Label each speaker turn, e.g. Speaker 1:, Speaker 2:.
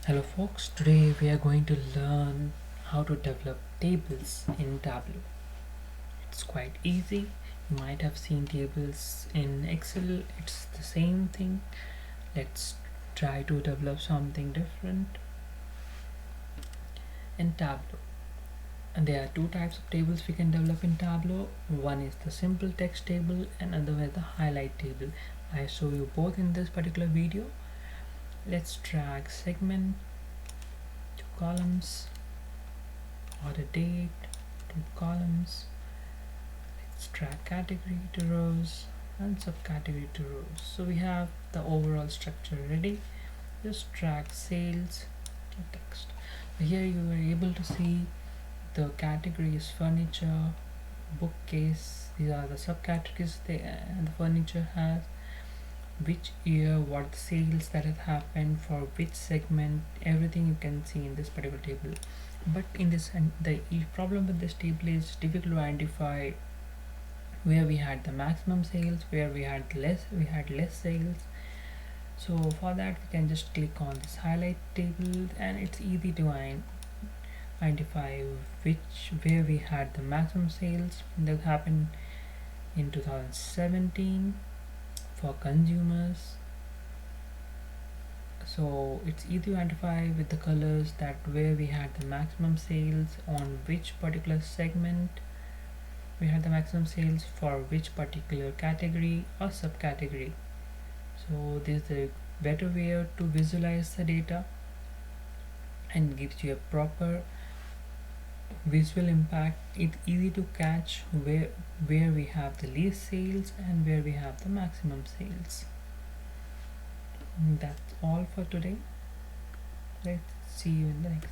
Speaker 1: Hello folks, today we are going to learn how to develop tables in Tableau. It's quite easy. You might have seen tables in Excel, it's the same thing. Let's try to develop something different in Tableau. And there are two types of tables we can develop in Tableau. One is the simple text table and another is the highlight table. I show you both in this particular video. Let's drag segment to columns, order date, two columns. Let's drag category to rows and subcategory to rows. So we have the overall structure ready. Just drag sales to text. Here you are able to see the categories furniture, bookcase. These are the subcategories the furniture has. Which year, what sales that has happened for which segment, everything you can see in this particular table. But in this, and the problem with this table is difficult to identify where we had the maximum sales, where we had less sales. So for that we can just click on this highlight table and it's easy to identify where we had the maximum sales. That happened in 2017 for consumers. So it's easy to identify with the colors that where we had the maximum sales, on which particular segment we had the maximum sales, for which particular category or subcategory. So this is a better way to visualize the data and gives you a proper visual impact. It's easy to catch where we have the least sales and where we have the maximum sales. That's all for today. Let's see you in the next